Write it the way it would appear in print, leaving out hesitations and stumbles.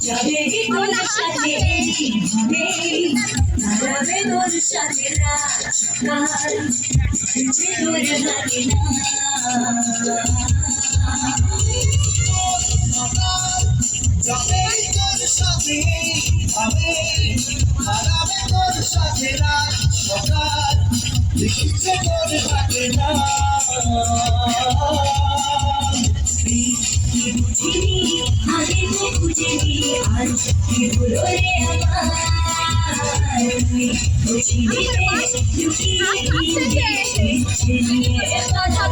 যাবে তোর সাথে এইভাবে হারাবে তোর সাথে রাত সকাল যে তোর হাতে না যাবে তোর সাথে এইভাবে হারাবে তোর সাথে রাত সকাল যে তোর হাতে না বুঝিনি আগে তো বুঝিনি আজ কি হলো রে আমার তুই বুঝিনি লুকিয়ে নিয়ে কথা